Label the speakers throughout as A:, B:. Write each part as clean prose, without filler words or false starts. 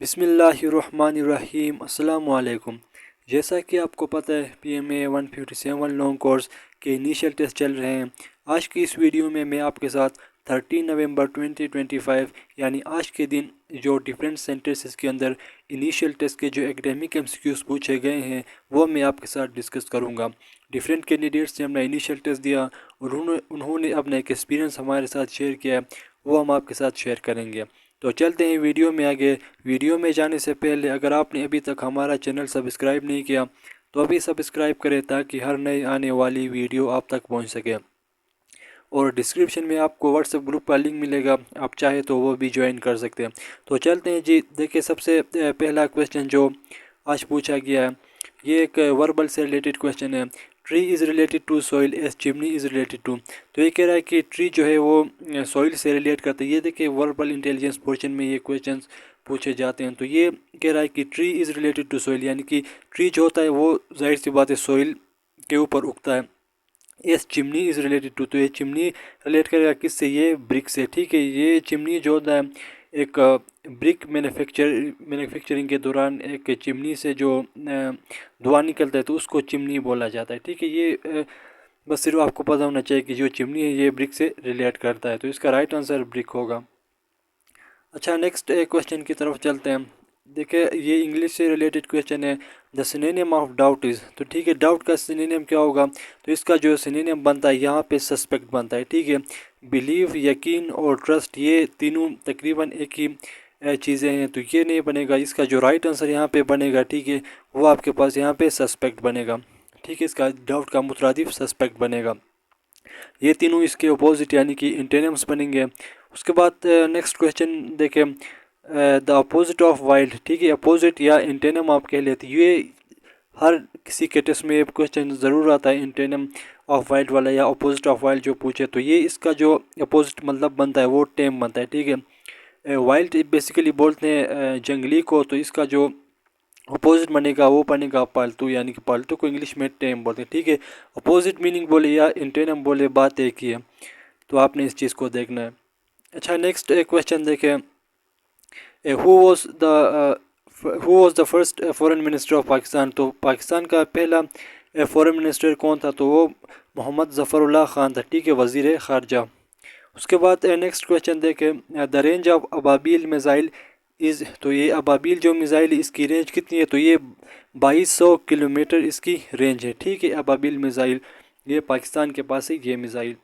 A: बिस्मिल्लाहिर्रहमानिर्रहीम अस्सलाम वालेकुम। जैसा कि आपको पता है PMA 157 लॉन्ग कोर्स के इनिशियल टेस्ट चल रहे हैं। आज की इस वीडियो में मैं आपके साथ 13 नवंबर 2025 यानी आज के दिन जो डिफरेंट सेंटेंसेस के अंदर इनिशियल टेस्ट के जो एकेडमिक MCQs पूछे गए हैं वो मैं आपके साथ डिस्कस करूंगा। डिफरेंट कैंडिडेट्स ने अपना इनिशियल टेस्ट दिया और उन्होंने अपना एक एक्सपीरियंस हमारे साथ शेयर किया है, वो हम आपके साथ शेयर करेंगे। तो चलते हैं वीडियो में आगे। वीडियो में जाने से पहले अगर आपने अभी तक हमारा चैनल सब्सक्राइब नहीं किया तो अभी सब्सक्राइब करें ताकि हर नई आने वाली वीडियो आप तक पहुंच सके। और डिस्क्रिप्शन में आपको व्हाट्सएप ग्रुप का लिंक मिलेगा, आप चाहे तो वो भी ज्वाइन कर सकते हैं। तो चलते हैं जी। देखिए, सबसे पहला क्वेश्चन जो आज पूछा गया है ये एक वर्बल से रिलेटेड क्वेश्चन है। Tree is related to soil as chimney is related to. तो ये कह रहा है कि ट्री जो है वो सॉइल से रिलेट करता है। ये देखिए वर्बल इंटेलिजेंस पोर्शन में ये क्वेश्चन पूछे जाते हैं। तो ये कह रहा है कि tree is related to soil, यानी कि ट्री जो होता है वो जाहिर सी बात है सॉइल के ऊपर उगता है। As chimney is related to, तो ये चिमनी रिलेट करेगा किससे? ये ब्रिक से। ठीक है, ये चिमनी जो होता है एक ब्रिक मैन्युफैक्चरिंग के दौरान एक चिमनी से जो धुआं निकलता है तो उसको चिमनी बोला जाता है। ठीक है, ये बस सिर्फ आपको पता होना चाहिए कि जो चिमनी है ये ब्रिक से रिलेट करता है। तो इसका राइट आंसर ब्रिक होगा। अच्छा, नेक्स्ट क्वेश्चन की तरफ चलते हैं। देखिए, ये इंग्लिश से रिलेटेड क्वेश्चन है। The synonym of doubt is, तो ठीक है, डाउट का सिनोनिम क्या होगा? तो इसका जो सिनोनिम बनता है यहाँ पे सस्पेक्ट बनता है। ठीक है, बिलीव, यकीन और ट्रस्ट ये तीनों तकरीबन एक ही चीज़ें हैं, तो ये नहीं बनेगा। इसका जो राइट आंसर यहाँ पे बनेगा, ठीक है, वो आपके पास यहाँ पे सस्पेक्ट बनेगा। ठीक है, इसका डाउट का मुतरादिफ सस्पेक्ट बनेगा। ये तीनों इसके अपोजिट यानी कि इंटेनिम्स बनेंगे। उसके बाद नेक्स्ट क्वेश्चन देखें, द अपोजिट ऑफ वाइल्ड। ठीक है, अपोजिट या इंटेनिम आप कह लेते हैं। ये हर किसी के टेस्ट में क्वेश्चन ज़रूर आता है इंटेनिम ऑफ वाइल्ड वाला या अपोजिट ऑफ वाइल्ड जो पूछे। तो ये इसका जो अपोजिट मतलब बनता है वो टेम बनता है। ठीक है, वाइल्ड बेसिकली बोलते हैं जंगली को, तो इसका जो अपोजिट बनेगा वो बनेगा पालतू, यानी कि पालतू को इंग्लिश में टेम बोलते हैं। ठीक है, अपोजिट मीनिंग बोले या इंटेनिम बोले बात एक ही है, तो आपने इस चीज़ को देखना है। अच्छा, नेक्स्ट क्वेश्चन देखें, who was the first foreign minister of Pakistan. तो पाकिस्तान का पहला फॉरेन मिनिस्टर कौन था? तो वो मोहम्मद ज़फ़रुल्लाह ख़ान था। ठीक है, वज़ीर ख़ारजा। उसके बाद नेक्स्ट क्वेश्चन देखें, the range of Ababeel missile is. तो ये अबाबील जो मिसाइल इसकी रेंज कितनी है? तो ये 2200 किलोमीटर इसकी रेंज है। ठीक है, अबाबील मिसाइल ये पाकिस्तान के पास है ये मिसाइल।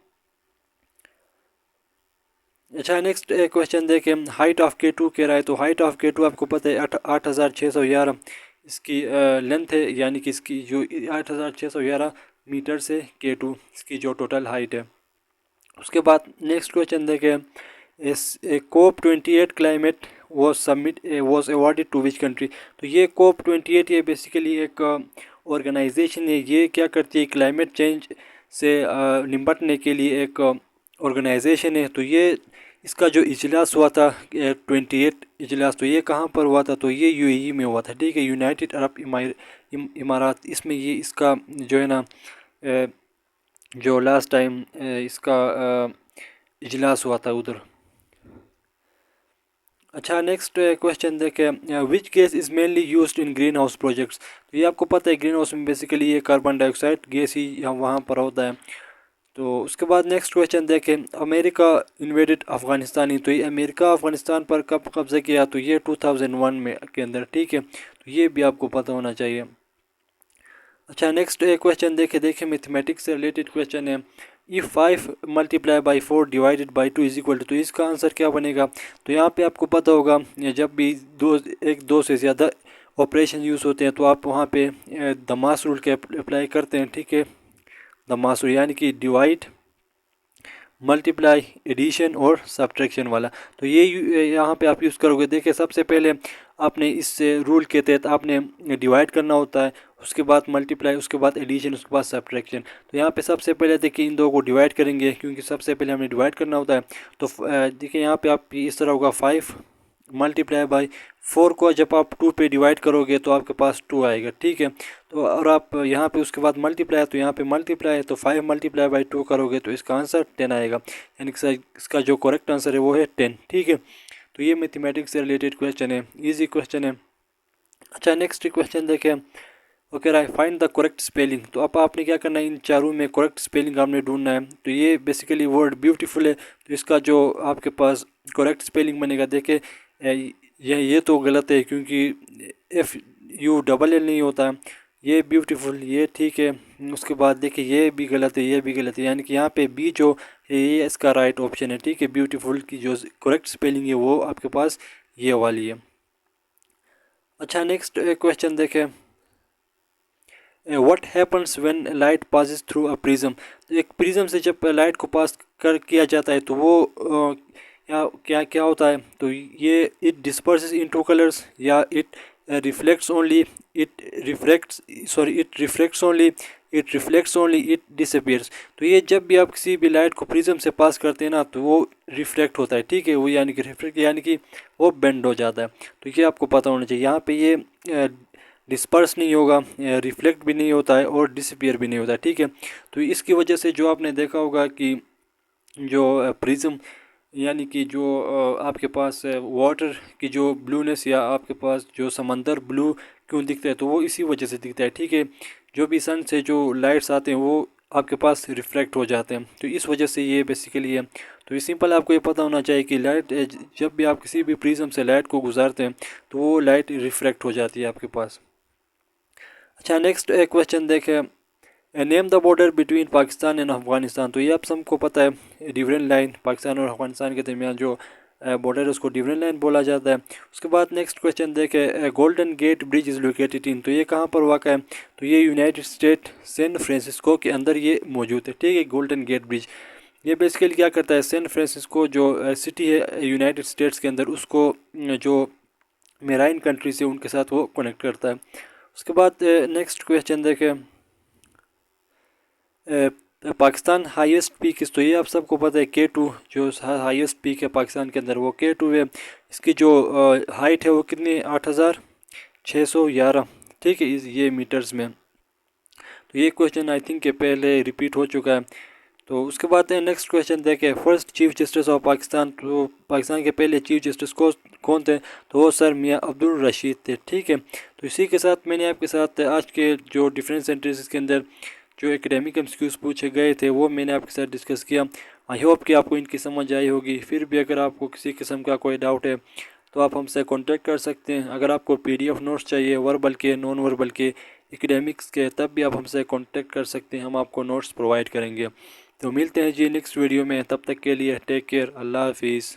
A: अच्छा, नेक्स्ट क्वेश्चन देखें, हाइट ऑफ K2 कह रहा है। तो हाइट ऑफ K2 आपको पता है 8611 इसकी लेंथ है, यानी कि इसकी जो 8611 मीटर से K2 इसकी जो टोटल हाइट है। उसके बाद नेक्स्ट क्वेश्चन देखें, COP28 climate was awarded to which country. तो ये COP28 ये बेसिकली एक ऑर्गेनाइजेशन है। ये क्या करती है? क्लाइमेट चेंज से निपटने के लिए एक ऑर्गेनाइजेशन है। तो ये इसका जो इजलास हुआ था 28 इजलास, तो ये कहाँ पर हुआ था? तो ये UAE में हुआ था। ठीक है, यूनाइटेड अरब इमारात, इसमें ये इसका जो है ना जो लास्ट टाइम इसका इजलास हुआ था उधर। अच्छा, नेक्स्ट क्वेश्चन देखें, which gas is mainly used in green house projects. तो ये आपको पता है ग्रीन हाउस में बेसिकली ये कार्बन डाइऑक्साइड गैस ही वहाँ पर होता है। तो उसके बाद नेक्स्ट क्वेश्चन देखें, अमेरिका इन्वेडेड अफ़गानिस्तान। तो ये अमेरिका अफ़गानिस्तान पर कब कब्जा किया? तो ये 2001 में के अंदर। ठीक है, तो ये भी आपको पता होना चाहिए। अच्छा, नेक्स्ट क्वेश्चन देखें मैथमेटिक्स से रिलेटेड क्वेश्चन है। If 5 multiply by 4 divided by 2 is equal to, तो इसका आंसर क्या बनेगा? तो यहाँ पे आपको पता होगा जब भी दो से ज़्यादा ऑपरेशन यूज़ होते हैं तो आप वहाँ पे दमास रूल के अप्लाई करते हैं। ठीक है, दमास रूल यानी कि डिवाइड, मल्टीप्लाई, एडिशन और सब्ट्रैक्शन वाला। तो ये यहाँ पे आप यूज़ करोगे। देखिए, सबसे पहले आपने इस रूल के तहत आपने डिवाइड करना होता है, उसके बाद मल्टीप्लाई, उसके बाद एडिशन, उसके बाद सब्ट्रैक्शन। तो यहाँ पे सबसे पहले देखिए इन दो को डिवाइड करेंगे क्योंकि सबसे पहले हमें डिवाइड करना होता है। तो देखिए यहाँ पे आप इस तरह होगा 5 मल्टीप्लाई बाई 4 को जब आप 2 पे डिवाइड करोगे तो आपके पास 2 आएगा। ठीक है, तो और आप यहाँ पे उसके बाद मल्टीप्लाई, तो यहाँ पे मल्टीप्लाई है तो 5 मल्टीप्लाई बाई 2 करोगे तो इसका आंसर 10 आएगा, यानी कि इसका जो करेक्ट आंसर है वो है 10। ठीक है, तो ये मैथमेटिक्स से रिलेटेड क्वेश्चन है, इजी क्वेश्चन है। अच्छा नेक्स्ट क्वेश्चन देखें। Okay right, find the correct spelling. तो अब आपने क्या करना है, इन चारों में करेक्ट स्पेलिंग आपने ढूंढना है। तो ये बेसिकली वर्ड ब्यूटीफुल है, तो इसका जो आपके पास करेक्ट स्पेलिंग बनेगा, देखे ये तो गलत है क्योंकि FULL नहीं होता है। ये ब्यूटीफुल ये ठीक है। उसके बाद देखिए ये भी गलत है, ये भी गलत है, यानी कि यहाँ पे बी जो है ये इसका राइट ऑप्शन है। ठीक है, ब्यूटीफुल की जो करेक्ट स्पेलिंग है वो आपके पास ये वाली है। अच्छा नेक्स्ट क्वेश्चन देखें। What happens when light passes through a prism. तो एक प्रिज्म से जब लाइट को पास किया जाता है तो वो क्या क्या होता है, तो ये इट डिस्पर्सेस इनटू कलर्स, या it reflects only, it reflects only, it disappears. तो ये जब भी आप किसी भी लाइट को प्रिज्म से पास करते हैं ना तो वो रिफ्लेक्ट होता है। ठीक है, वो यानी कि रिफ्लेक्ट यानी कि वो बेंड हो जाता है। तो ये आपको पता होना चाहिए। यहाँ पे ये डिस्पर्स नहीं होगा, रिफ्लेक्ट भी नहीं होता है और डिसअपीयर भी नहीं होता है। ठीक है, तो इसकी वजह से जो आपने देखा होगा कि जो प्रिज्म यानी कि जो आपके पास वाटर की जो ब्लूनेस, या आपके पास जो समंदर ब्लू क्यों दिखता है, तो वो इसी वजह से दिखता है। ठीक है, जो भी सन से जो लाइट्स आते हैं वो आपके पास रिफ्लेक्ट हो जाते हैं, तो इस वजह से ये बेसिकली है। तो ये सिंपल आपको ये पता होना चाहिए कि लाइट जब भी आप किसी भी प्रिज्म से लाइट को गुजारते हैं तो वो लाइट रिफ्लेक्ट हो जाती है आपके पास। अच्छा नेक्स्ट एक क्वेश्चन देखें। Name the border between Pakistan and Afghanistan. तो ये आप सबको पता है, डिविजन लाइन पाकिस्तान और अफगानिस्तान के दरमियान जो बॉर्डर है उसको डिविजन लाइन बोला जाता है। उसके बाद नेक्स्ट क्वेश्चन देखें। Golden Gate Bridge is located in. तो ये कहाँ पर वाक़ है, तो ये यूनाइटेड स्टेट सैन फ्रांसिस्को के अंदर ये मौजूद है। ठीक है, गोल्डन गेट ब्रिज ये बेसिकली क्या करता है, सैन फ्रांसिस्को जो सिटी है यूनाइटेड स्टेट्स के अंदर, उसको जो मेराइन कंट्री से उनके साथ वो कनेक्ट करता है। उसके बाद नेक्स्ट क्वेश्चन देखें। पाकिस्तान हाईएस्ट पीक इस। तो ये आप सबको पता है K2 जो हाईएस्ट पीक है पाकिस्तान के अंदर वो K2 है। इसकी जो हाइट है वो कितनी 8611। ठीक है, ये मीटर्स में। तो ये क्वेश्चन आई थिंक पहले रिपीट हो चुका है। तो उसके बाद नेक्स्ट क्वेश्चन देखें। First chief justice of Pakistan. तो पाकिस्तान के पहले चीफ जस्टिस कौन थे, तो वो सर मियां अब्दुल रशीद थे। ठीक है, तो इसी के साथ मैंने आपके साथ आज के जो डिफरेंट सेंटेंसेस के अंदर जो एकेडमिक एमसीक्यूज पूछे गए थे वो मैंने आपके साथ डिस्कस किया। आई होप कि आपको इनकी समझ आई होगी। फिर भी अगर आपको किसी किस्म का कोई डाउट है तो आप हमसे कांटेक्ट कर सकते हैं। अगर आपको PDF नोट्स चाहिए वर्बल के नॉन वर्बल के एकेडमिक्स के, तब भी आप हमसे कांटेक्ट कर सकते हैं, हम आपको नोट्स प्रोवाइड करेंगे। तो मिलते हैं जी नेक्स्ट वीडियो में, तब तक के लिए टेक केयर, अल्लाह हाफिज़।